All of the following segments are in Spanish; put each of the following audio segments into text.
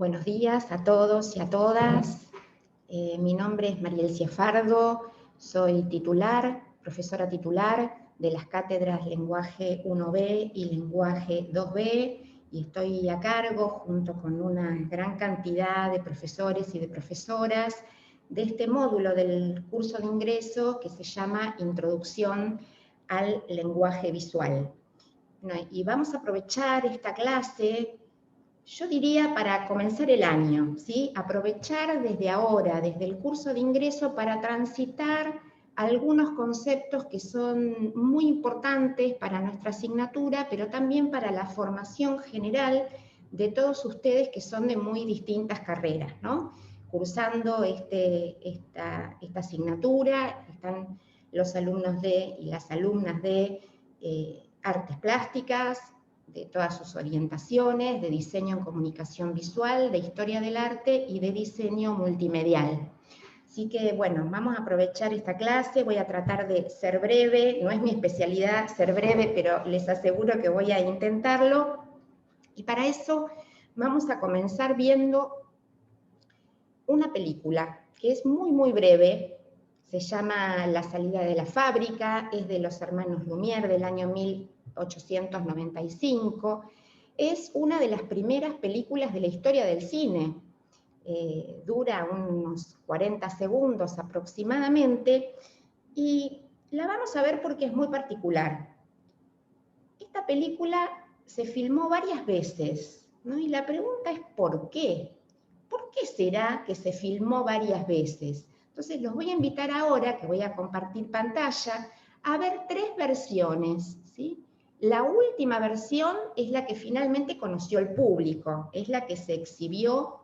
Buenos días a todos y a todas. Mi nombre es Marielcia Fardo, soy profesora titular de las cátedras Lenguaje 1B y Lenguaje 2B, y estoy a cargo, junto con una gran cantidad de profesores y de profesoras, de este módulo del curso de ingreso que se llama Introducción al Lenguaje Visual. Y vamos a aprovechar esta clase, yo diría, para comenzar el año, ¿sí? Aprovechar desde ahora, desde el curso de ingreso, para transitar algunos conceptos que son muy importantes para nuestra asignatura, pero también para la formación general de todos ustedes que son de muy distintas carreras, ¿no? Cursando esta asignatura están los alumnos y las alumnas de artes plásticas, de todas sus orientaciones, de diseño en comunicación visual, de historia del arte y de diseño multimedial. Así que, bueno, vamos a aprovechar esta clase, voy a tratar de ser breve, no es mi especialidad ser breve, pero les aseguro que voy a intentarlo. Y para eso vamos a comenzar viendo una película que es muy, muy breve, se llama La salida de la fábrica, es de los hermanos Lumière del año 1895, es una de las primeras películas de la historia del cine, dura unos 40 segundos aproximadamente, y la vamos a ver porque es muy particular. Esta película se filmó varias veces, ¿no? Y la pregunta es ¿por qué? ¿Por qué será que se filmó varias veces? Entonces los voy a invitar ahora, que voy a compartir pantalla, a ver tres versiones, ¿sí? La última versión es la que finalmente conoció el público, es la que se exhibió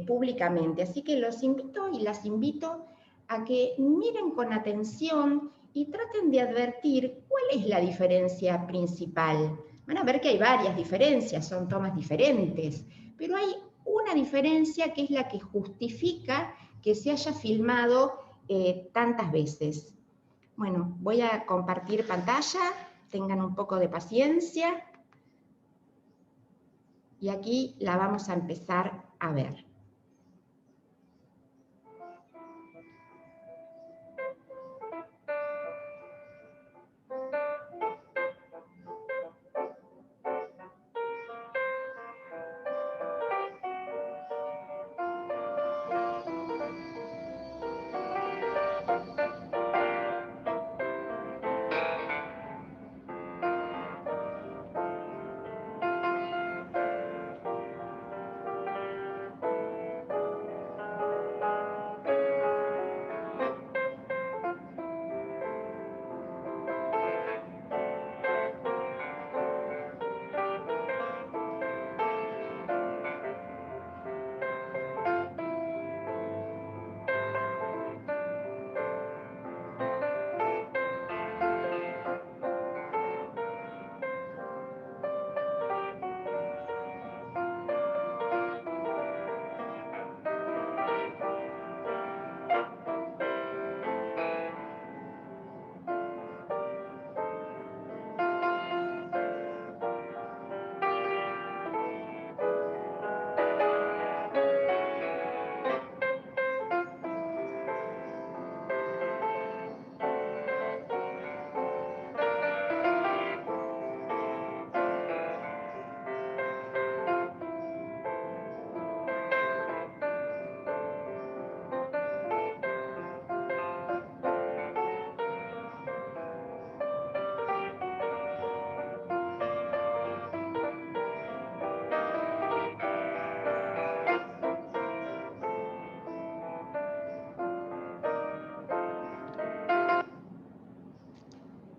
públicamente. Así que los invito y las invito a que miren con atención y traten de advertir cuál es la diferencia principal. Van a ver que hay varias diferencias, son tomas diferentes, pero hay una diferencia que es la que justifica que se haya filmado tantas veces. Bueno, voy a compartir pantalla, tengan un poco de paciencia, y aquí la vamos a empezar a ver.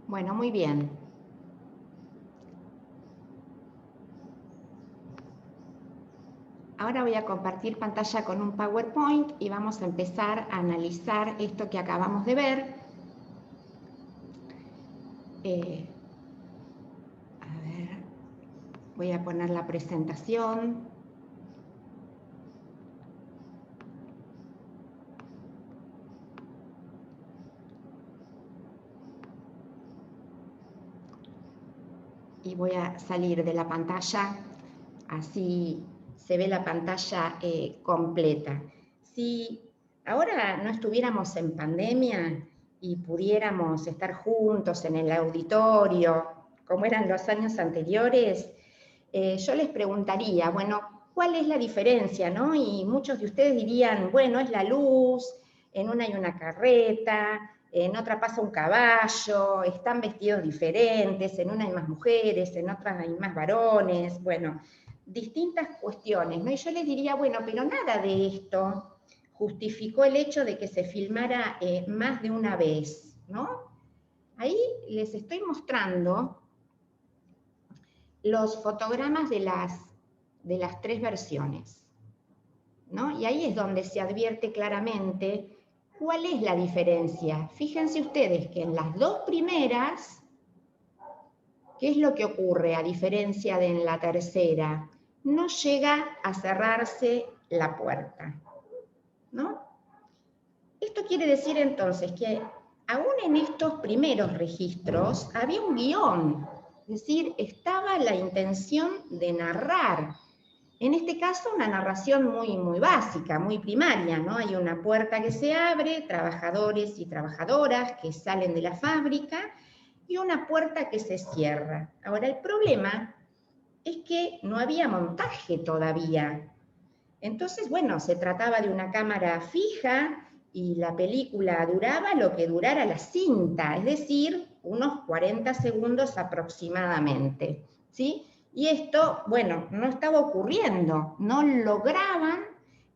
Bueno, muy bien. Ahora voy a compartir pantalla con un PowerPoint y vamos a empezar a analizar esto que acabamos de ver. A ver, voy a poner la presentación. Y voy a salir de la pantalla, así se ve la pantalla completa. Si ahora no estuviéramos en pandemia y pudiéramos estar juntos en el auditorio, como eran los años anteriores, yo les preguntaría, bueno, ¿cuál es la diferencia, no? Y muchos de ustedes dirían, bueno, es la luz, en una hay una carreta, en otra pasa un caballo, están vestidos diferentes, en una hay más mujeres, en otras hay más varones, bueno, distintas cuestiones, ¿no? Y yo les diría, bueno, pero nada de esto justificó el hecho de que se filmara más de una vez, ¿no? Ahí les estoy mostrando los fotogramas de las tres versiones, ¿no? Y ahí es donde se advierte claramente cuál es la diferencia. Fíjense ustedes que en las dos primeras, ¿qué es lo que ocurre a diferencia de en la tercera? No llega a cerrarse la puerta, ¿no? Esto quiere decir entonces que aún en estos primeros registros había un guión, es decir, estaba la intención de narrar. En este caso, una narración muy básica, muy primaria, ¿no? Hay una puerta que se abre, trabajadores y trabajadoras que salen de la fábrica, y una puerta que se cierra. Ahora, el problema es que no había montaje todavía. Entonces, bueno, se trataba de una cámara fija y la película duraba lo que durara la cinta, es decir, unos 40 segundos aproximadamente, ¿sí? Y esto, bueno, no estaba ocurriendo, no lograban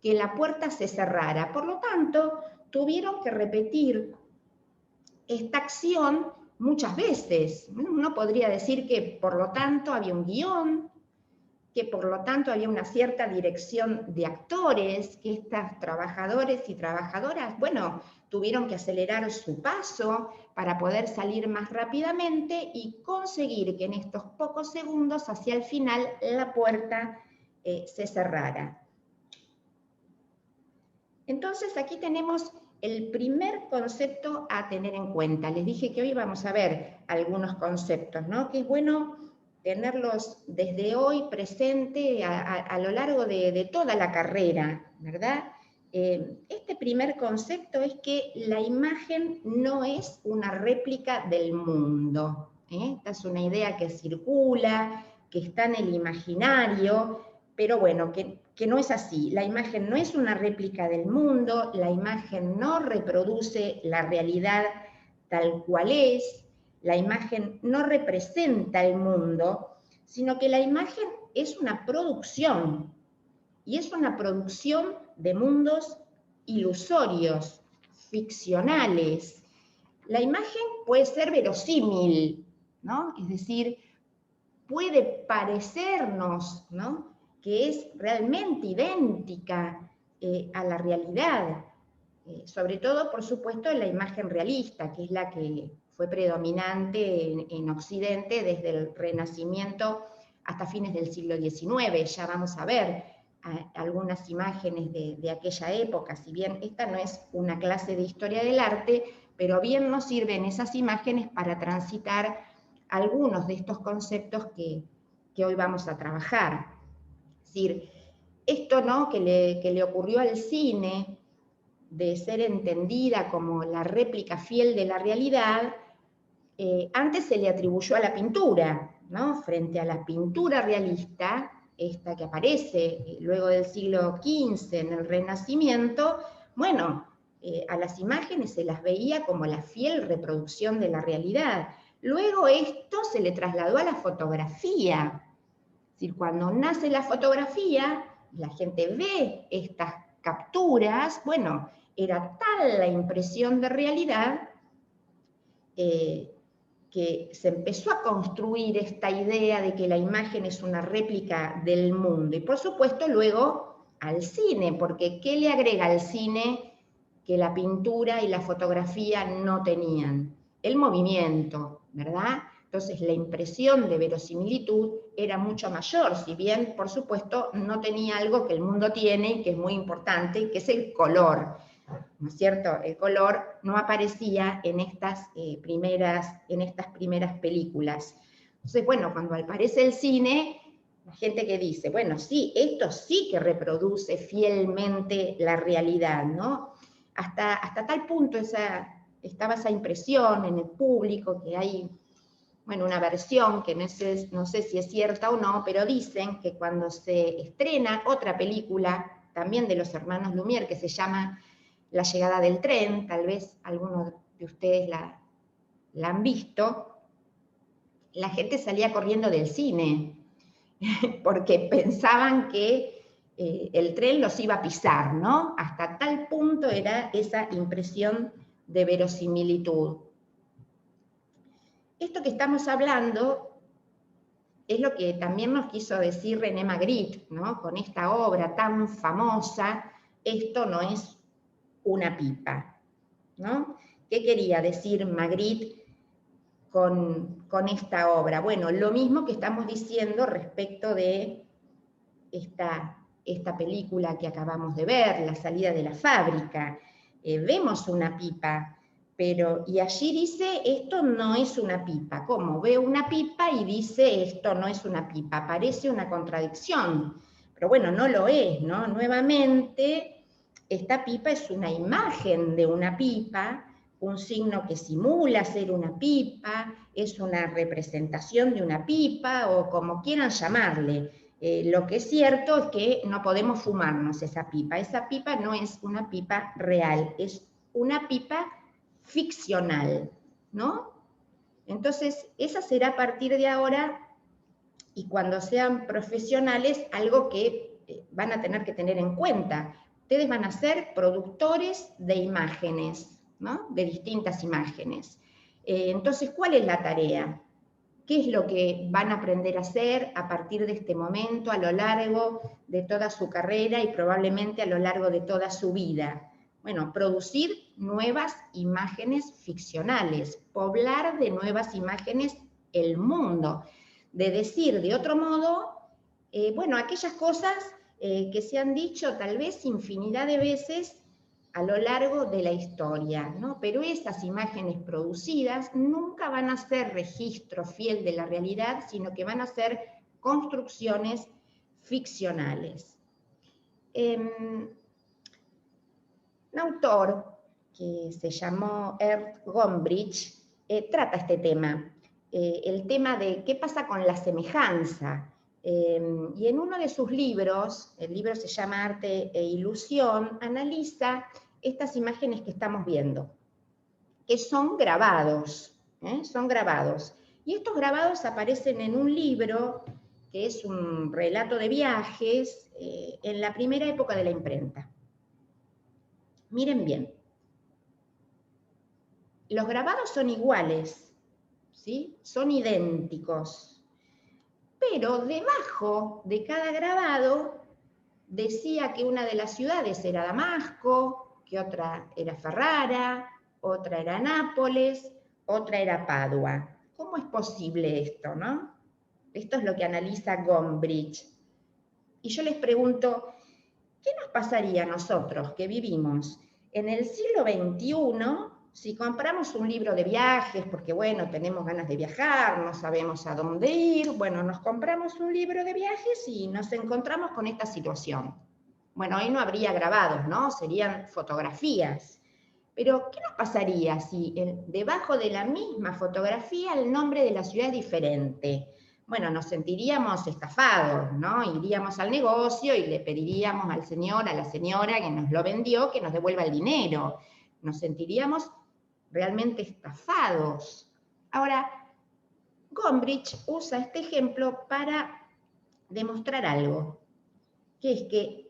que la puerta se cerrara, por lo tanto, tuvieron que repetir esta acción muchas veces. Uno podría decir que, por lo tanto, había un guión, que por lo tanto había una cierta dirección de actores, que estos trabajadores y trabajadoras, bueno, tuvieron que acelerar su paso para poder salir más rápidamente y conseguir que en estos pocos segundos, hacia el final, la puerta se cerrara. Entonces aquí tenemos el primer concepto a tener en cuenta. Les dije que hoy vamos a ver algunos conceptos, ¿no? Que es bueno tenerlos desde hoy presente a lo largo de toda la carrera, ¿verdad? Este primer concepto es que la imagen no es una réplica del mundo. Esta es una idea que circula, que está en el imaginario, pero bueno, que no es así. La imagen no es una réplica del mundo, la imagen no reproduce la realidad tal cual es, la imagen no representa el mundo, sino que la imagen es una producción, y es una producción de mundos ilusorios, ficcionales. La imagen puede ser verosímil, ¿no? Es decir, puede parecernos, ¿no?, que es realmente idéntica a la realidad, sobre todo, por supuesto, en la imagen realista, que es la que fue predominante en Occidente desde el Renacimiento hasta fines del siglo XIX. Ya vamos a ver algunas imágenes de aquella época, si bien esta no es una clase de historia del arte, pero bien nos sirven esas imágenes para transitar algunos de estos conceptos que hoy vamos a trabajar. Es decir, esto, ¿no?, que le ocurrió al cine, de ser entendida como la réplica fiel de la realidad, antes se le atribuyó a la pintura, ¿no? Frente a la pintura realista, esta que aparece luego del siglo XV en el Renacimiento, bueno, a las imágenes se las veía como la fiel reproducción de la realidad. Luego esto se le trasladó a la fotografía. Es decir, cuando nace la fotografía, la gente ve estas capturas, bueno, era tal la impresión de realidad que se empezó a construir esta idea de que la imagen es una réplica del mundo. Y por supuesto luego al cine, porque ¿qué le agrega al cine que la pintura y la fotografía no tenían? El movimiento, ¿verdad? Entonces la impresión de verosimilitud era mucho mayor, si bien, por supuesto, no tenía algo que el mundo tiene y que es muy importante, que es el color, ¿no es cierto? El color no aparecía en estas primeras películas. Entonces, bueno, cuando aparece el cine, La gente que dice, bueno, sí, esto sí que reproduce fielmente la realidad, ¿no? Hasta tal punto estaba esa impresión en el público que hay, bueno, una versión que no sé si es cierta o no, pero dicen que cuando se estrena otra película, también de los hermanos Lumière, que se llama La llegada del tren, tal vez algunos de ustedes la han visto, la gente salía corriendo del cine, porque pensaban que el tren los iba a pisar, ¿no? Hasta tal punto era esa impresión de verosimilitud. Esto que estamos hablando es lo que también nos quiso decir René Magritte, ¿no? Con esta obra tan famosa, esto no es una pipa, ¿no? ¿Qué quería decir Magritte con esta obra? Bueno, lo mismo que estamos diciendo respecto de esta película que acabamos de ver, La salida de la fábrica. Vemos una pipa, y allí dice, esto no es una pipa. ¿Cómo? Ve una pipa y dice, esto no es una pipa. Parece una contradicción, pero bueno, no lo es, ¿no? Nuevamente, esta pipa es una imagen de una pipa, un signo que simula ser una pipa, es una representación de una pipa, o como quieran llamarle. Lo que es cierto es que no podemos fumarnos esa pipa no es una pipa real, es una pipa ficcional, ¿no? Entonces, esa será a partir de ahora, y cuando sean profesionales, algo que van a tener que tener en cuenta. Ustedes van a ser productores de imágenes, ¿no? De distintas imágenes. Entonces, ¿cuál es la tarea? ¿Qué es lo que van a aprender a hacer a partir de este momento, a lo largo de toda su carrera y probablemente a lo largo de toda su vida? Bueno, producir nuevas imágenes ficcionales, poblar de nuevas imágenes el mundo, de decir de otro modo, bueno, aquellas cosas que se han dicho tal vez infinidad de veces a lo largo de la historia, ¿no? Pero esas imágenes producidas nunca van a ser registro fiel de la realidad, sino que van a ser construcciones ficcionales. Un autor que se llamó Ernst Gombrich trata este tema, el tema de qué pasa con la semejanza. Y en uno de sus libros, el libro se llama Arte e Ilusión, analiza estas imágenes que estamos viendo, que son grabados, son grabados. Y estos grabados aparecen en un libro que es un relato de viajes en la primera época de la imprenta. Miren bien, los grabados son iguales, ¿sí? Son idénticos, pero debajo de cada grabado decía que una de las ciudades era Damasco, que otra era Ferrara, otra era Nápoles, otra era Padua. ¿Cómo es posible esto, no? Esto es lo que analiza Gombrich. Y yo les pregunto, ¿qué nos pasaría a nosotros que vivimos en el siglo XXI si compramos un libro de viajes, porque bueno, tenemos ganas de viajar, no sabemos a dónde ir, bueno, nos compramos un libro de viajes y nos encontramos con esta situación? Bueno, ahí no habría grabados, ¿no? Serían fotografías. Pero, ¿qué nos pasaría si debajo de la misma fotografía el nombre de la ciudad es diferente? Bueno, nos sentiríamos estafados, ¿no? Iríamos al negocio y le pediríamos al señor, a la señora que nos lo vendió, que nos devuelva el dinero. Nos sentiríamos realmente estafados. Ahora, Gombrich usa este ejemplo para demostrar algo, que es que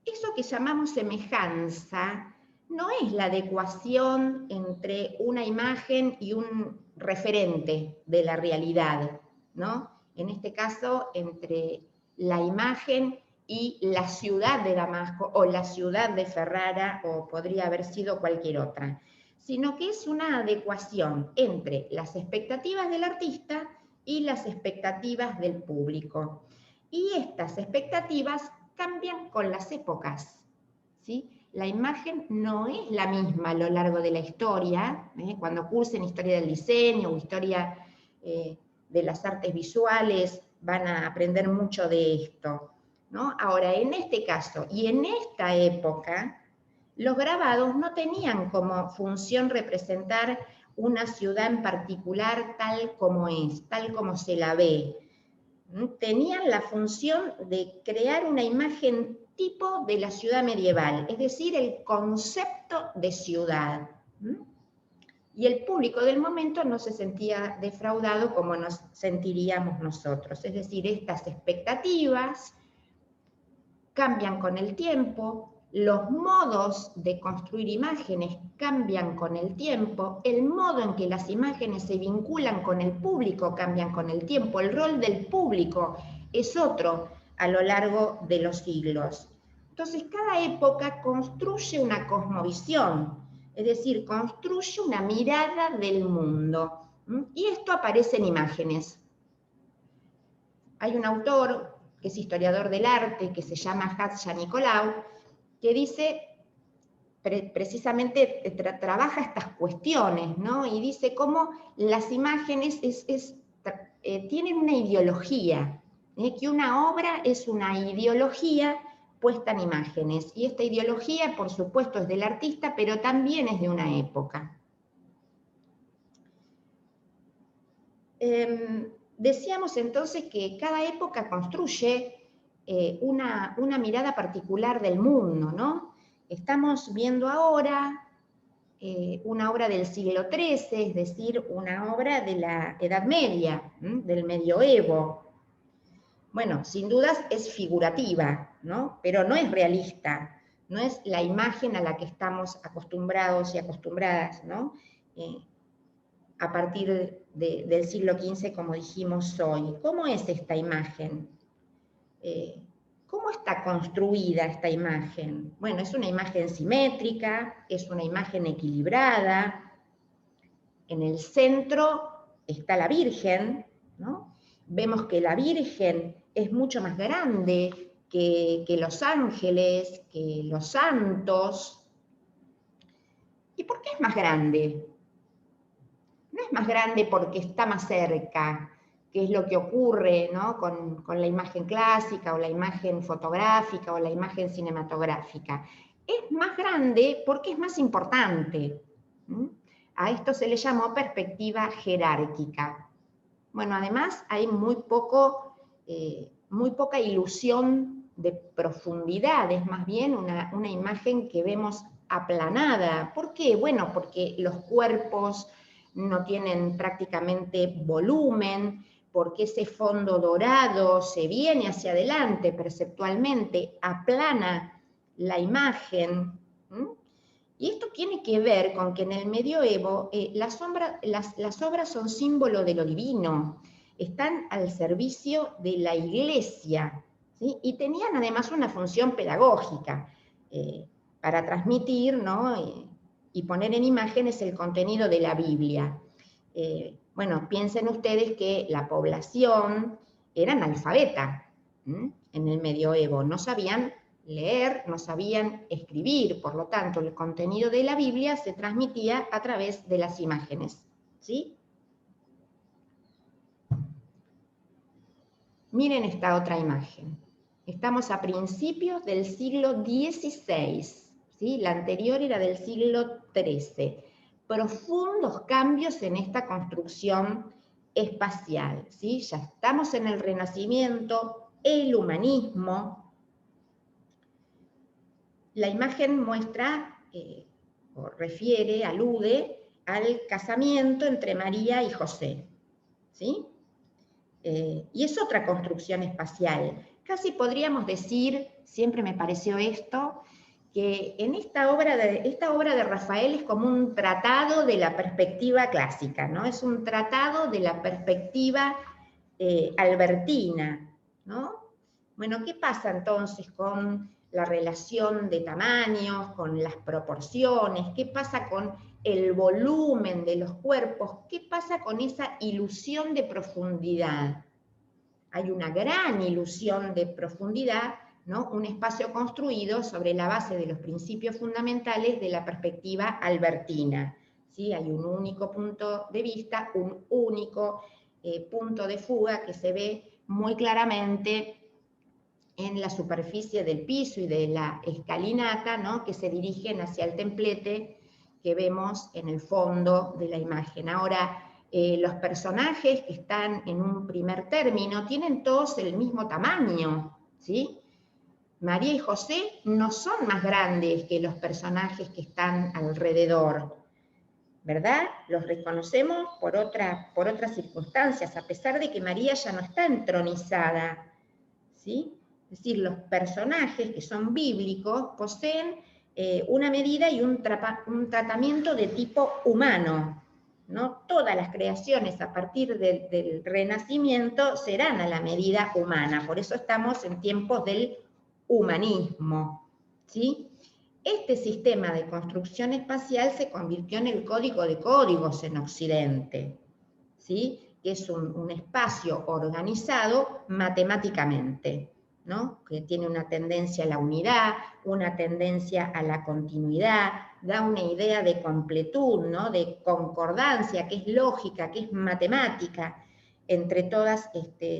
eso que llamamos semejanza no es la adecuación entre una imagen y un referente de la realidad, ¿no? En este caso, entre la imagen y la ciudad de Damasco, o la ciudad de Ferrara, o podría haber sido cualquier otra, sino que es una adecuación entre las expectativas del artista y las expectativas del público. Y estas expectativas cambian con las épocas, ¿sí? La imagen no es la misma a lo largo de la historia, cuando cursen historia del diseño o historia de las artes visuales, van a aprender mucho de esto, ¿no? Ahora, en este caso y en esta época, los grabados no tenían como función representar una ciudad en particular tal como es, tal como se la ve. Tenían la función de crear una imagen tipo de la ciudad medieval, es decir, el concepto de ciudad. Y el público del momento no se sentía defraudado como nos sentiríamos nosotros. Es decir, estas expectativas cambian con el tiempo, los modos de construir imágenes cambian con el tiempo, el modo en que las imágenes se vinculan con el público cambian con el tiempo, el rol del público es otro a lo largo de los siglos. Entonces, cada época construye una cosmovisión, es decir, construye una mirada del mundo. Y esto aparece en imágenes. Hay un autor que es historiador del arte, que se llama Hatja Nicolau, que dice, precisamente trabaja estas cuestiones, ¿no? Y dice cómo las imágenes tienen una ideología, que una obra es una ideología puesta en imágenes, y esta ideología, por supuesto, es del artista, pero también es de una época. Decíamos entonces que cada época construye una mirada particular del mundo, ¿no? Estamos viendo ahora una obra del siglo XIII, es decir, una obra de la Edad Media, del medioevo. Bueno, sin dudas es figurativa, ¿no? Pero no es realista, no es la imagen a la que estamos acostumbrados y acostumbradas, ¿no? A partir del siglo XV, como dijimos hoy. ¿Cómo es esta imagen? ¿Cómo está construida esta imagen? Bueno, es una imagen simétrica, es una imagen equilibrada. En el centro está la Virgen, ¿no? Vemos que la Virgen es mucho más grande que los ángeles, que los santos. ¿Y por qué es más grande? No es más grande porque está más cerca, que es lo que ocurre, ¿no? con la imagen clásica o la imagen fotográfica o la imagen cinematográfica. Es más grande porque es más importante. A esto se le llamó perspectiva jerárquica. Bueno, además hay muy poca ilusión de profundidad, es más bien una imagen que vemos aplanada. ¿Por qué? Bueno, porque los cuerpos no tienen prácticamente volumen, porque ese fondo dorado se viene hacia adelante perceptualmente, aplana la imagen. Y esto tiene que ver con que en el medioevo las obras son símbolo de lo divino, están al servicio de la iglesia, ¿sí? Y tenían además una función pedagógica para transmitir, ¿no? Y poner en imágenes el contenido de la Biblia. Bueno, piensen ustedes que la población era analfabeta en el medioevo, no sabían leer, no sabían escribir, por lo tanto el contenido de la Biblia se transmitía a través de las imágenes, ¿sí? Miren esta otra imagen. Estamos a principios del siglo XVI, ¿sí? La anterior era del siglo XIII. Profundos cambios en esta construcción espacial, ¿sí? Ya estamos en el Renacimiento, el humanismo. La imagen muestra, o refiere, alude al casamiento entre María y José, ¿sí? Y es otra construcción espacial. Casi podríamos decir, siempre me pareció esto, que en esta obra de Rafael es como un tratado de la perspectiva clásica, ¿no? Es un tratado de la perspectiva albertina, ¿no? Bueno, ¿qué pasa entonces con la relación de tamaños, con las proporciones? ¿Qué pasa con el volumen de los cuerpos? ¿Qué pasa con esa ilusión de profundidad? Hay una gran ilusión de profundidad, ¿no? Un espacio construido sobre la base de los principios fundamentales de la perspectiva albertina. ¿Sí? Hay un único punto de vista, un único punto de fuga que se ve muy claramente en la superficie del piso y de la escalinata, ¿no?, que se dirigen hacia el templete que vemos en el fondo de la imagen. Ahora, los personajes que están en un primer término tienen todos el mismo tamaño, ¿sí? María y José no son más grandes que los personajes que están alrededor, ¿verdad? Los reconocemos por otras circunstancias, a pesar de que María ya no está entronizada, ¿sí? Es decir, los personajes que son bíblicos poseen una medida y un tratamiento de tipo humano, ¿no? Todas las creaciones a partir del Renacimiento serán a la medida humana, por eso estamos en tiempos del humanismo, ¿sí? Este sistema de construcción espacial se convirtió en el código de códigos en Occidente, ¿sí?, que es un espacio organizado matemáticamente, ¿no?, que tiene una tendencia a la unidad, una tendencia a la continuidad, da una idea de completud, ¿no?, de concordancia, que es lógica, que es matemática entre todas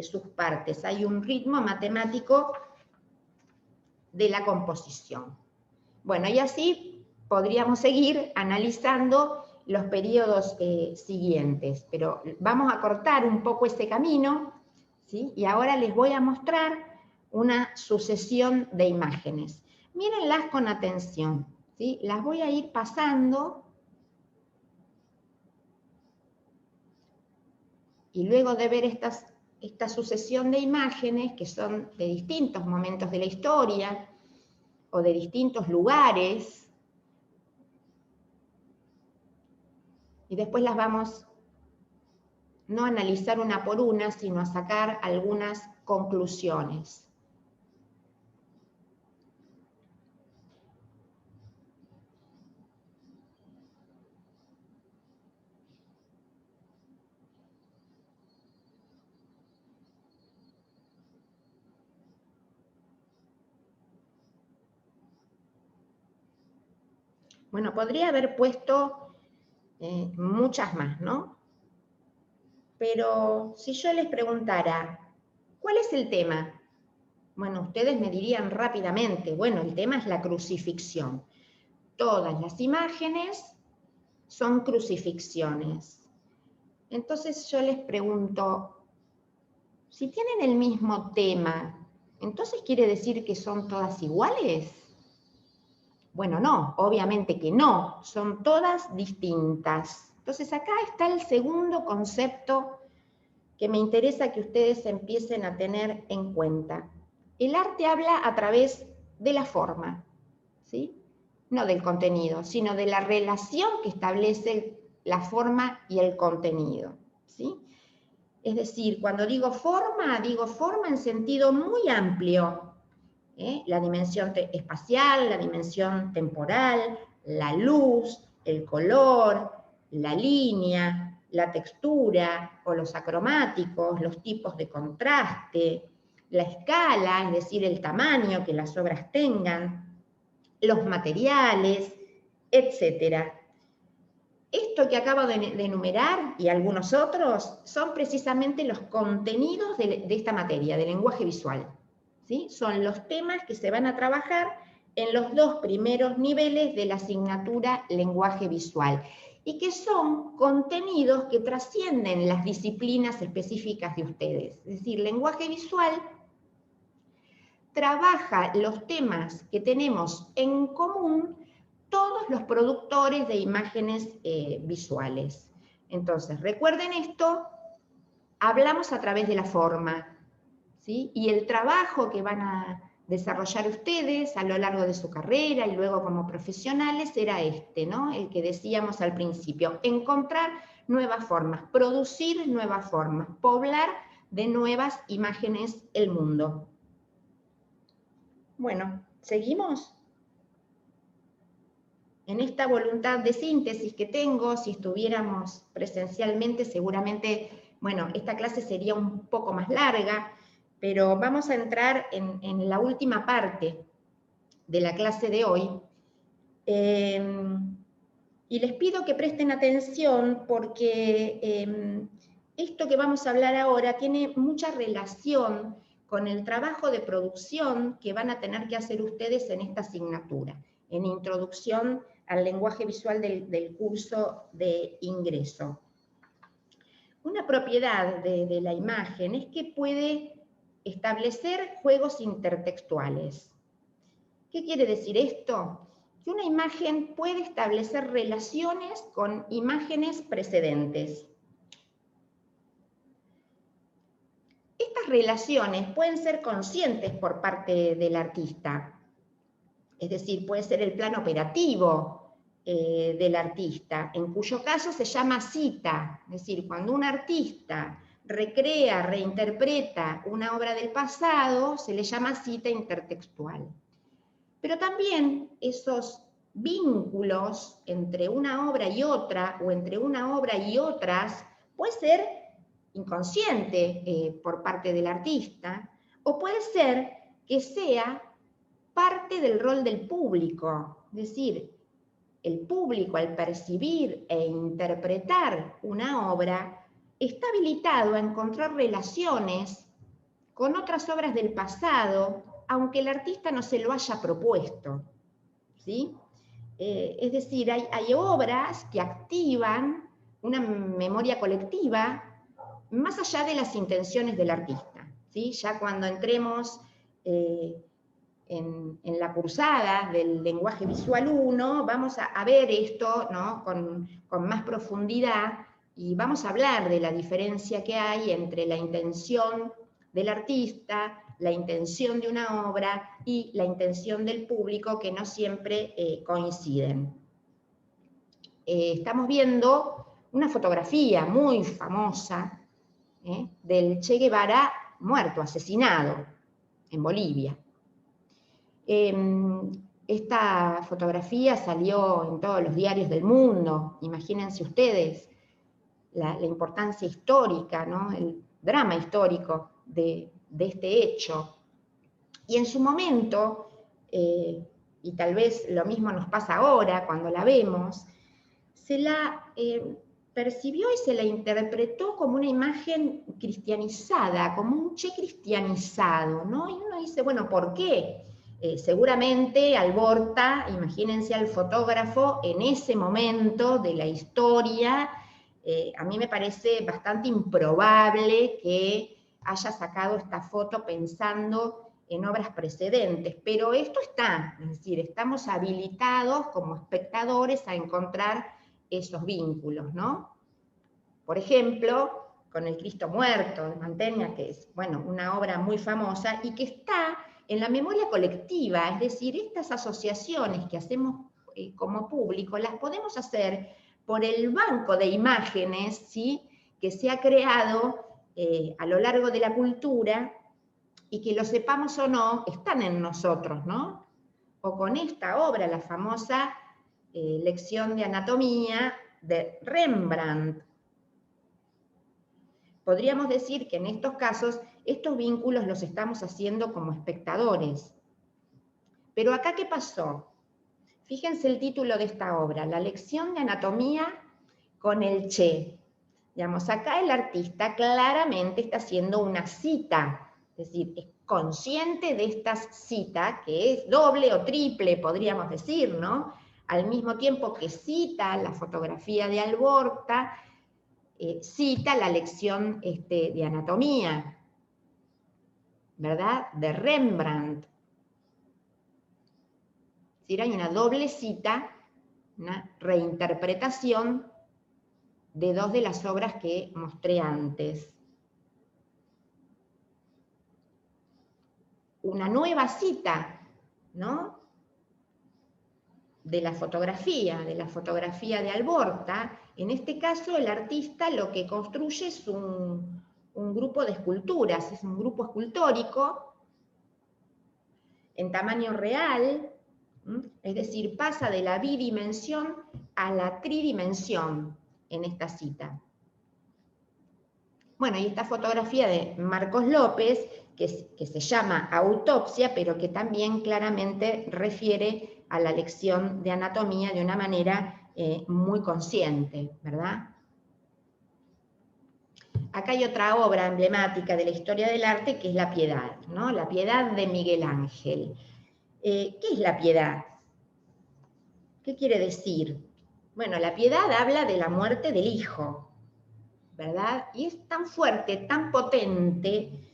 sus partes. Hay un ritmo matemático de la composición. Bueno, y así podríamos seguir analizando los periodos siguientes, pero vamos a cortar un poco ese camino, ¿sí? Y ahora les voy a mostrar una sucesión de imágenes. Mírenlas con atención, ¿sí? Las voy a ir pasando y luego de ver esta sucesión de imágenes, que son de distintos momentos de la historia o de distintos lugares, y después las vamos no a analizar una por una, sino a sacar algunas conclusiones. Bueno, podría haber puesto muchas más, ¿no? Pero si yo les preguntara, ¿cuál es el tema? Bueno, ustedes me dirían rápidamente, bueno, el tema es la crucifixión. Todas las imágenes son crucifixiones. Entonces yo les pregunto, si tienen el mismo tema, ¿entonces quiere decir que son todas iguales? Bueno, no, obviamente que no, son todas distintas. Entonces acá está el segundo concepto que me interesa que ustedes empiecen a tener en cuenta. El arte habla a través de la forma, ¿sí? No del contenido, sino de la relación que establece la forma y el contenido, ¿sí? Es decir, cuando digo forma en sentido muy amplio, la dimensión espacial, la dimensión temporal, la luz, el color, la línea, la textura o los acromáticos, los tipos de contraste, la escala, es decir, el tamaño que las obras tengan, los materiales, etc. Esto que acabo de enumerar y algunos otros son precisamente los contenidos de esta materia, del lenguaje visual, ¿sí? Son los temas que se van a trabajar en los dos primeros niveles de la asignatura lenguaje visual y que son contenidos que trascienden las disciplinas específicas de ustedes. Es decir, lenguaje visual trabaja los temas que tenemos en común todos los productores de imágenes visuales. Entonces, recuerden esto, hablamos a través de la forma, ¿sí? Y el trabajo que van a desarrollar ustedes a lo largo de su carrera y luego como profesionales será ¿no? El que decíamos al principio, encontrar nuevas formas, producir nuevas formas, poblar de nuevas imágenes el mundo. Bueno, ¿seguimos? En esta voluntad de síntesis que tengo, si estuviéramos presencialmente, seguramente, bueno, esta clase sería un poco más larga, pero vamos a entrar en la última parte de la clase de hoy. Y les pido que presten atención porque esto que vamos a hablar ahora tiene mucha relación con el trabajo de producción que van a tener que hacer ustedes en esta asignatura, en Introducción al Lenguaje Visual del curso de ingreso. Una propiedad de la imagen es que puede establecer juegos intertextuales. ¿Qué quiere decir esto? Que una imagen puede establecer relaciones con imágenes precedentes. Estas relaciones pueden ser conscientes por parte del artista, es decir, puede ser el plano operativo del artista, en cuyo caso se llama cita, es decir, cuando un artista recrea, reinterpreta una obra del pasado, se le llama cita intertextual. Pero también esos vínculos entre una obra y otra, o entre una obra y otras, puede ser inconsciente por parte del artista, o puede ser que sea parte del rol del público, es decir, el público al percibir e interpretar una obra está habilitado a encontrar relaciones con otras obras del pasado, aunque el artista no se lo haya propuesto, ¿sí? Es decir, hay obras que activan una memoria colectiva más allá de las intenciones del artista, ¿sí? Ya cuando entremos en la cursada del lenguaje visual 1, vamos a ver esto, ¿no? con más profundidad, y vamos a hablar de la diferencia que hay entre la intención del artista, la intención de una obra y la intención del público, que no siempre coinciden. Estamos viendo una fotografía muy famosa del Che Guevara muerto, asesinado, en Bolivia. Esta fotografía salió en todos los diarios del mundo, imagínense ustedes la importancia histórica, ¿no? El drama histórico de este hecho. Y en su momento, y tal vez lo mismo nos pasa ahora cuando la vemos, se la percibió y se la interpretó como una imagen cristianizada, como un Che cristianizado, ¿no? Y uno dice, bueno, ¿por qué? Seguramente Alborta, imagínense al fotógrafo en ese momento de la historia, a mí me parece bastante improbable que haya sacado esta foto pensando en obras precedentes, pero esto está, es decir, estamos habilitados como espectadores a encontrar esos vínculos, ¿no? Por ejemplo, con el Cristo Muerto de Mantegna, que es, bueno, una obra muy famosa y que está en la memoria colectiva, es decir, estas asociaciones que hacemos como público las podemos hacer por el banco de imágenes, ¿sí?, que se ha creado a lo largo de la cultura, y que lo sepamos o no, están en nosotros, ¿no? O con esta obra, la famosa Lección de Anatomía de Rembrandt. Podríamos decir que en estos casos, estos vínculos los estamos haciendo como espectadores. Pero acá, ¿qué pasó? Fíjense el título de esta obra, La Lección de Anatomía con el Che. Digamos, acá el artista claramente está haciendo una cita, es decir, es consciente de esta cita, que es doble o triple, podríamos decir, ¿no? Al mismo tiempo que cita la fotografía de Alborta, cita la lección de anatomía, ¿verdad?, de Rembrandt. Es decir, hay una doble cita, una reinterpretación de dos de las obras que mostré antes. Una nueva cita, ¿no?, de la fotografía de Alborta. En este caso, el artista lo que construye es un grupo de esculturas, es un grupo escultórico en tamaño real, es decir, pasa de la bidimensión a la tridimensión en esta cita. Bueno, y esta fotografía de Marcos López, que se llama Autopsia, pero que también claramente refiere a la lección de anatomía de una manera muy consciente, ¿verdad? acá hay otra obra emblemática de la historia del arte que es La Piedad, ¿no? La Piedad de Miguel Ángel. ¿Qué es la piedad? ¿Qué quiere decir? Bueno, la piedad habla de la muerte del hijo, ¿verdad? Y es tan fuerte, tan potente,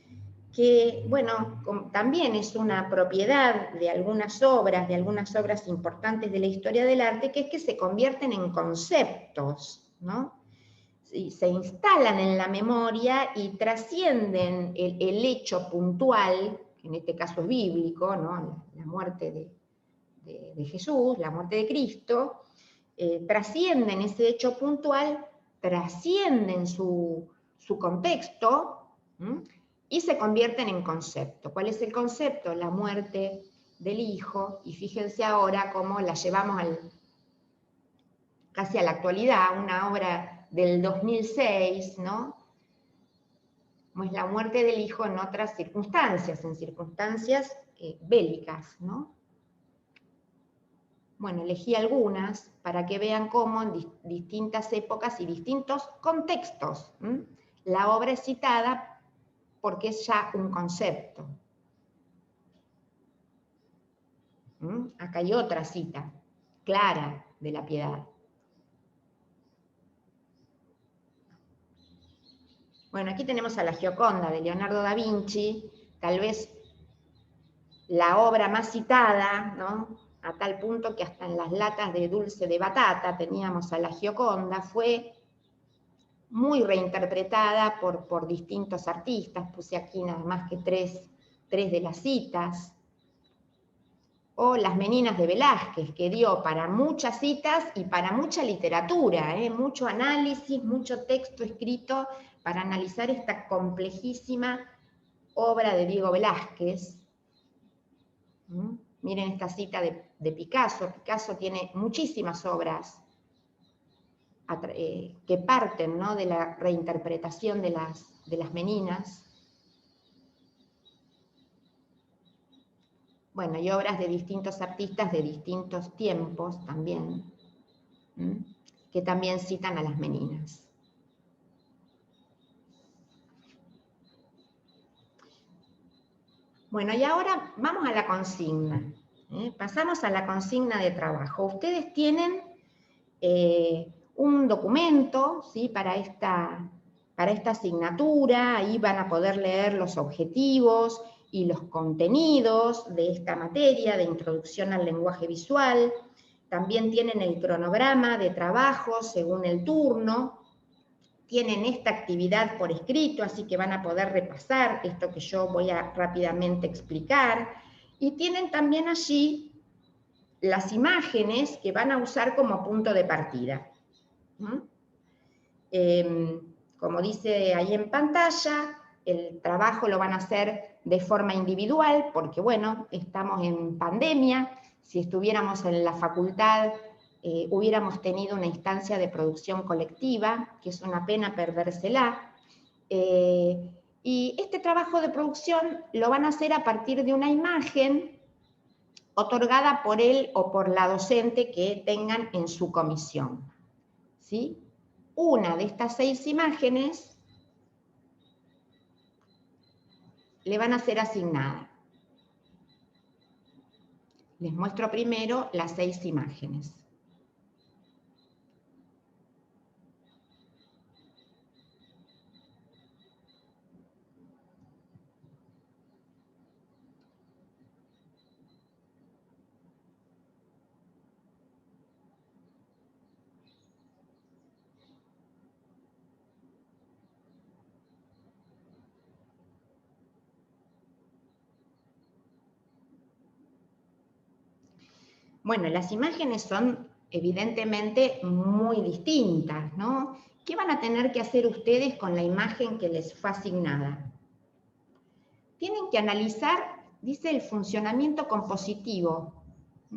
que, bueno, también es una propiedad de algunas obras importantes de la historia del arte, que es que se convierten en conceptos, ¿no? Y se instalan en la memoria y trascienden el hecho puntual, que en este caso es bíblico, ¿no? La muerte de Jesús, la muerte de Cristo, trascienden ese hecho puntual, trascienden su contexto, ¿m? Y se convierten en concepto. ¿Cuál es el concepto? La muerte del hijo, y fíjense ahora cómo la llevamos casi a la actualidad, una obra del 2006, ¿no? Como es la muerte del hijo en otras circunstancias, en circunstancias bélicas, ¿no? Bueno, elegí algunas para que vean cómo en distintas épocas y distintos contextos, la obra es citada porque es ya un concepto. Acá hay otra cita clara de la piedad. Bueno, aquí tenemos a la Gioconda de Leonardo da Vinci, tal vez la obra más citada, ¿no? A tal punto que hasta en las latas de dulce de batata teníamos a la Gioconda, fue muy reinterpretada por distintos artistas, puse aquí nada más que tres de las citas, o Las Meninas de Velázquez, que dio para muchas citas y para mucha literatura, mucho análisis, mucho texto escrito para analizar esta complejísima obra de Diego Velázquez. Miren esta cita de Picasso. Picasso tiene muchísimas obras que parten, ¿no?, de la reinterpretación de las meninas. Bueno, y obras de distintos artistas de distintos tiempos también, que también citan a las meninas. Bueno, y ahora vamos a la consigna. Pasamos a la consigna de trabajo. Ustedes tienen un documento, ¿sí?, para esta asignatura. Ahí van a poder leer los objetivos y los contenidos de esta materia de introducción al lenguaje visual. También tienen el cronograma de trabajo según el turno. Tienen esta actividad por escrito, así que van a poder repasar esto que yo voy a rápidamente explicar. Y tienen también allí las imágenes que van a usar como punto de partida. Como dice ahí en pantalla, el trabajo lo van a hacer de forma individual, porque bueno, estamos en pandemia. Si estuviéramos en la facultad, hubiéramos tenido una instancia de producción colectiva, que es una pena perdérsela. Y este trabajo de producción lo van a hacer a partir de una imagen otorgada por él o por la docente que tengan en su comisión, ¿sí? Una de estas 6 imágenes le van a ser asignadas. Les muestro primero las 6 imágenes. Bueno, las imágenes son evidentemente muy distintas, ¿no? ¿Qué van a tener que hacer ustedes con la imagen que les fue asignada? Tienen que analizar, dice, el funcionamiento compositivo,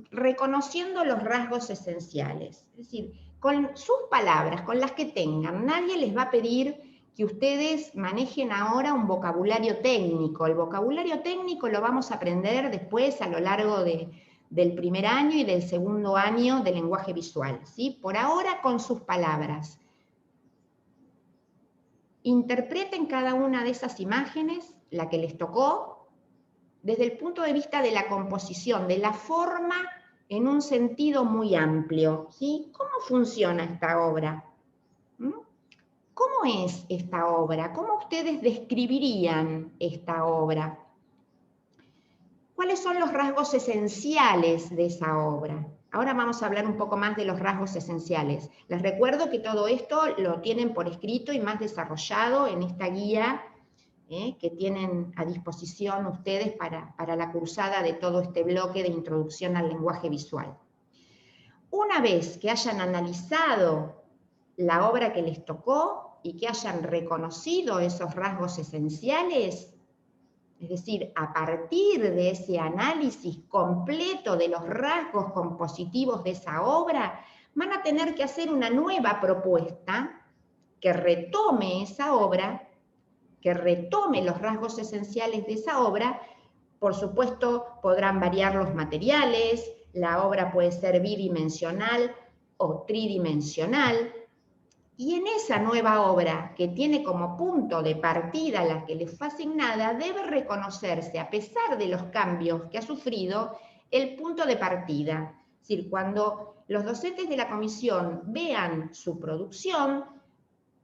reconociendo los rasgos esenciales. Es decir, con sus palabras, con las que tengan, nadie les va a pedir que ustedes manejen ahora un vocabulario técnico. El vocabulario técnico lo vamos a aprender después a lo largo del primer año y del segundo año de lenguaje visual, ¿sí? Por ahora con sus palabras. Interpreten cada una de esas imágenes, la que les tocó, desde el punto de vista de la composición, de la forma en un sentido muy amplio, ¿sí? ¿Cómo funciona esta obra? ¿Mm? ¿Cómo es esta obra? ¿Cómo ustedes describirían esta obra? ¿Cuáles son los rasgos esenciales de esa obra? Ahora vamos a hablar un poco más de los rasgos esenciales. Les recuerdo que todo esto lo tienen por escrito y más desarrollado en esta guía que tienen a disposición ustedes para la cursada de todo este bloque de introducción al lenguaje visual. Una vez que hayan analizado la obra que les tocó y que hayan reconocido esos rasgos esenciales, es decir, a partir de ese análisis completo de los rasgos compositivos de esa obra, van a tener que hacer una nueva propuesta que retome esa obra, que retome los rasgos esenciales de esa obra. Por supuesto, podrán variar los materiales, la obra puede ser bidimensional o tridimensional, y en esa nueva obra, que tiene como punto de partida la que le fue asignada, debe reconocerse, a pesar de los cambios que ha sufrido, el punto de partida. Es decir, cuando los docentes de la comisión vean su producción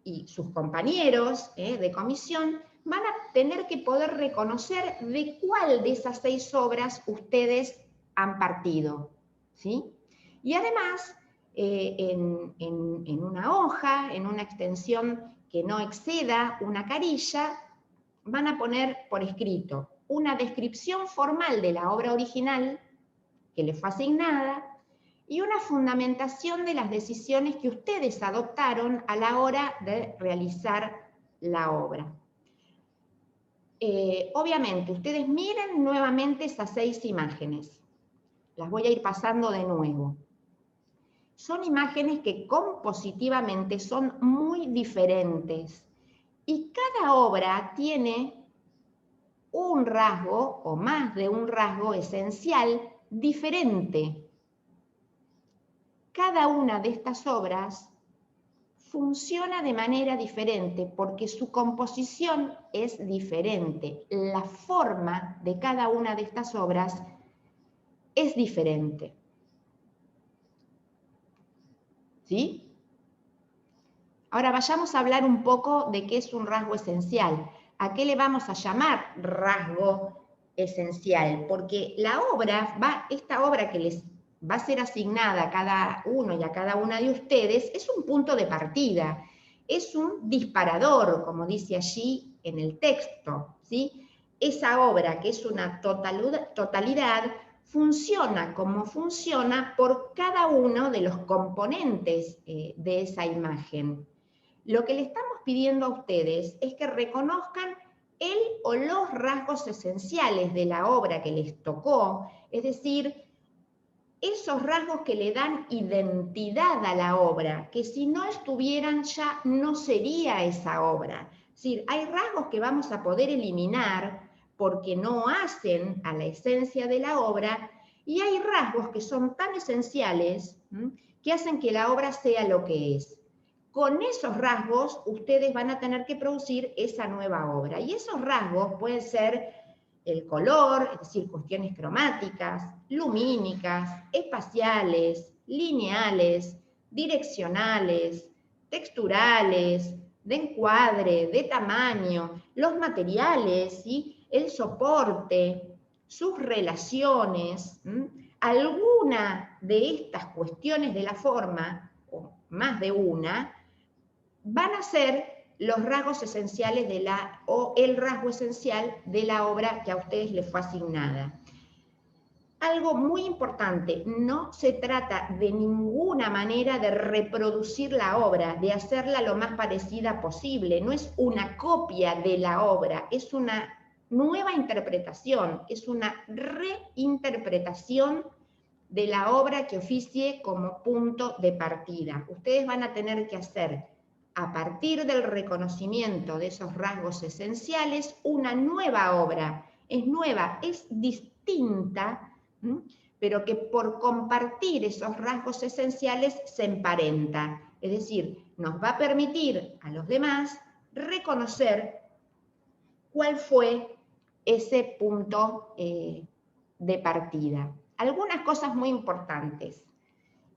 y sus compañeros de comisión, van a tener que poder reconocer de cuál de esas 6 obras ustedes han partido, ¿sí? Y además, en una hoja, en una extensión que no exceda una carilla, van a poner por escrito una descripción formal de la obra original que les fue asignada y una fundamentación de las decisiones que ustedes adoptaron a la hora de realizar la obra. Obviamente, ustedes miren nuevamente esas 6 imágenes. Las voy a ir pasando de nuevo. Son imágenes que compositivamente son muy diferentes y cada obra tiene un rasgo o más de un rasgo esencial diferente. Cada una de estas obras funciona de manera diferente porque su composición es diferente. La forma de cada una de estas obras es diferente. ¿Sí? Ahora vayamos a hablar un poco de qué es un rasgo esencial. ¿A qué le vamos a llamar rasgo esencial? Porque la obra, esta obra que les va a ser asignada a cada uno y a cada una de ustedes, es un punto de partida, es un disparador, como dice allí en el texto, ¿sí? Esa obra, que es una totalidad, funciona como funciona por cada uno de los componentes de esa imagen. Lo que le estamos pidiendo a ustedes es que reconozcan el o los rasgos esenciales de la obra que les tocó, es decir, esos rasgos que le dan identidad a la obra, que si no estuvieran ya no sería esa obra. Es decir, hay rasgos que vamos a poder eliminar porque no hacen a la esencia de la obra, y hay rasgos que son tan esenciales que hacen que la obra sea lo que es. Con esos rasgos ustedes van a tener que producir esa nueva obra, y esos rasgos pueden ser el color, es decir, cuestiones cromáticas, lumínicas, espaciales, lineales, direccionales, texturales, de encuadre, de tamaño, los materiales, ¿sí? El soporte, sus relaciones. Alguna de estas cuestiones de la forma, o más de una, van a ser los rasgos esenciales o el rasgo esencial de la obra que a ustedes les fue asignada. Algo muy importante, no se trata de ninguna manera de reproducir la obra, de hacerla lo más parecida posible, no es una copia de la obra, es una nueva interpretación, es una reinterpretación de la obra que oficie como punto de partida. Ustedes van a tener que hacer, a partir del reconocimiento de esos rasgos esenciales, una nueva obra. Es nueva, es distinta, pero que por compartir esos rasgos esenciales se emparenta. Es decir, nos va a permitir a los demás reconocer cuál fue ese punto de partida. Algunas cosas muy importantes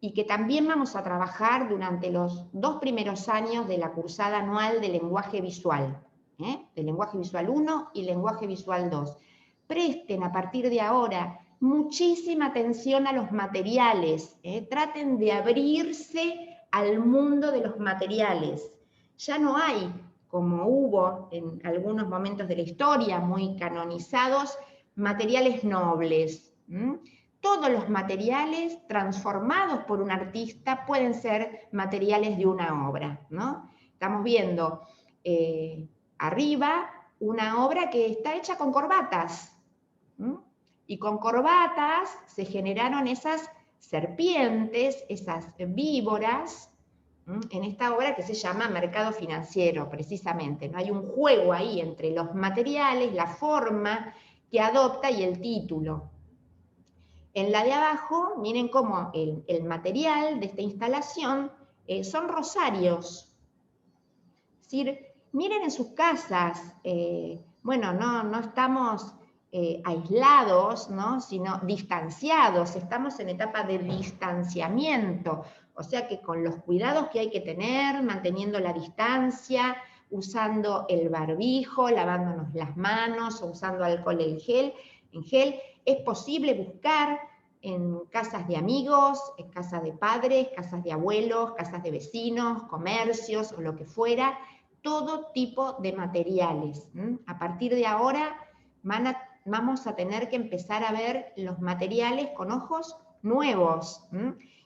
y que también vamos a trabajar durante los 2 primeros años de la cursada anual de lenguaje visual, de lenguaje visual 1 y lenguaje visual 2. Presten a partir de ahora muchísima atención a los materiales, traten de abrirse al mundo de los materiales. Ya no hay, como hubo en algunos momentos de la historia muy canonizados, materiales nobles. Todos los materiales transformados por un artista pueden ser materiales de una obra, ¿no? Estamos viendo arriba una obra que está hecha con corbatas, y con corbatas se generaron esas serpientes, esas víboras, en esta obra que se llama Mercado Financiero, precisamente, ¿no? Hay un juego ahí entre los materiales, la forma que adopta y el título. En la de abajo, miren cómo el material de esta instalación son rosarios. Es decir, miren en sus casas, bueno, no estamos aislados, ¿no? Sino distanciados, estamos en etapa de distanciamiento, o sea que con los cuidados que hay que tener, manteniendo la distancia, usando el barbijo, lavándonos las manos, o usando alcohol en gel, es posible buscar en casas de amigos, en casas de padres, casas de abuelos, casas de vecinos, comercios o lo que fuera, todo tipo de materiales. A partir de ahora vamos a tener que empezar a ver los materiales con ojos nuevos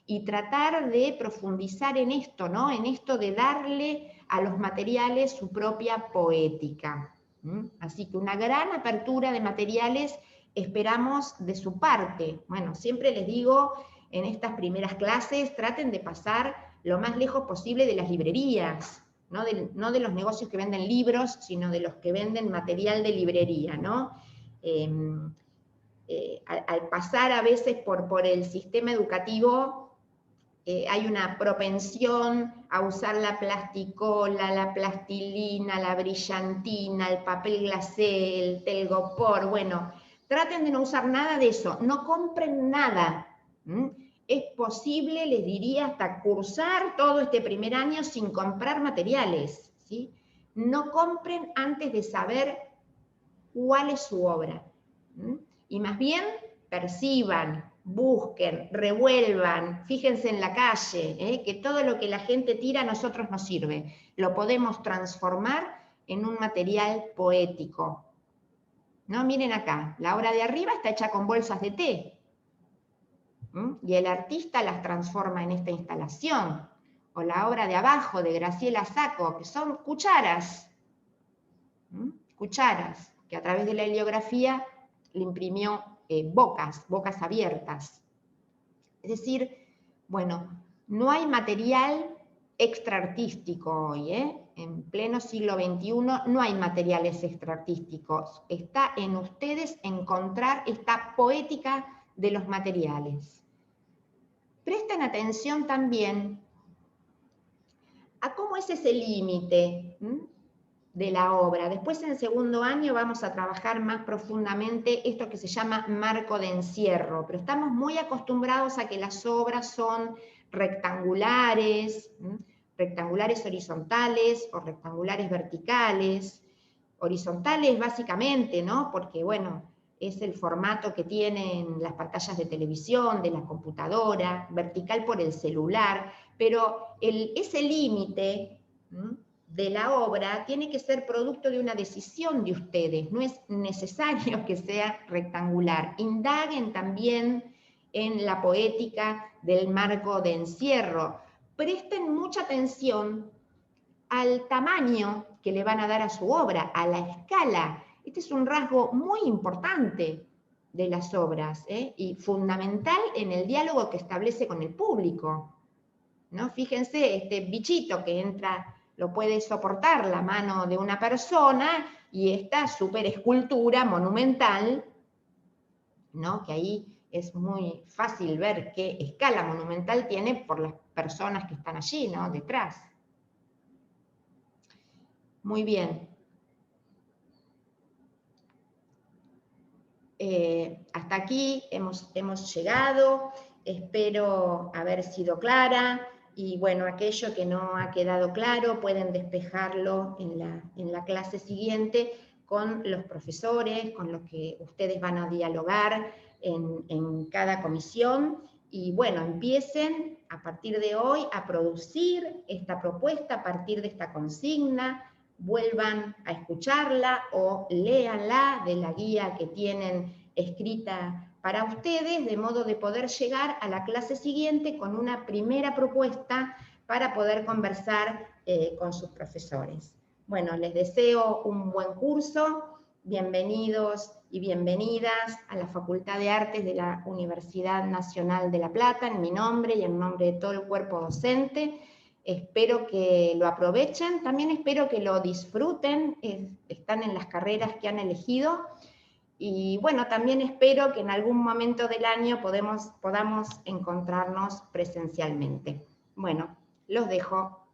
y tratar de profundizar en esto, ¿no? En esto de darle a los materiales su propia poética. Así que una gran apertura de materiales esperamos de su parte. Bueno, siempre les digo en estas primeras clases, traten de pasar lo más lejos posible de las librerías, no de los negocios que venden libros, sino de los que venden material de librería, ¿no? Al pasar a veces por el sistema educativo, hay una propensión a usar la plasticola, la plastilina, la brillantina, el papel glacé, el telgopor. Bueno, traten de no usar nada de eso, no compren nada. Es posible, les diría, hasta cursar todo este primer año sin comprar materiales, ¿sí? No compren antes de saber cuál es su obra. Y más bien perciban, busquen, revuelvan, fíjense en la calle, que todo lo que la gente tira a nosotros nos sirve. Lo podemos transformar en un material poético. ¿No? Miren acá, la obra de arriba está hecha con bolsas de té. Y el artista las transforma en esta instalación. O la obra de abajo, de Graciela Sacco, que son cucharas. Cucharas, que a través de la heliografía le imprimió bocas abiertas. Es decir, bueno, no hay material extraartístico hoy, en pleno siglo XXI no hay materiales extraartísticos. Está en ustedes encontrar esta poética de los materiales. Presten atención también a cómo es ese límite de la obra. Después en segundo año vamos a trabajar más profundamente esto que se llama marco de encierro, pero estamos muy acostumbrados a que las obras son rectangulares, rectangulares horizontales o rectangulares verticales. Horizontales básicamente, ¿no? Porque, bueno, es el formato que tienen las pantallas de televisión, de la computadora, vertical por el celular, pero ese límite de la obra tiene que ser producto de una decisión de ustedes, no es necesario que sea rectangular. Indaguen también en la poética del marco de encierro. Presten mucha atención al tamaño que le van a dar a su obra, a la escala. Este es un rasgo muy importante de las obras, y fundamental en el diálogo que establece con el público, ¿no? Fíjense, este bichito que entra, lo puede soportar la mano de una persona, y esta super escultura monumental, ¿no? Que ahí es muy fácil ver qué escala monumental tiene por las personas que están allí, ¿no? Detrás. Muy bien. Hasta aquí hemos llegado, espero haber sido clara, y bueno, aquello que no ha quedado claro pueden despejarlo en la clase siguiente con los profesores, con los que ustedes van a dialogar en cada comisión, y bueno, empiecen a partir de hoy a producir esta propuesta a partir de esta consigna, vuelvan a escucharla o léanla de la guía que tienen escrita para ustedes, de modo de poder llegar a la clase siguiente con una primera propuesta para poder conversar con sus profesores. Bueno, les deseo un buen curso, bienvenidos y bienvenidas a la Facultad de Artes de la Universidad Nacional de La Plata, en mi nombre y en nombre de todo el cuerpo docente. Espero que lo aprovechen, también espero que lo disfruten, están en las carreras que han elegido, y bueno, también espero que en algún momento del año podamos encontrarnos presencialmente. Bueno, los dejo.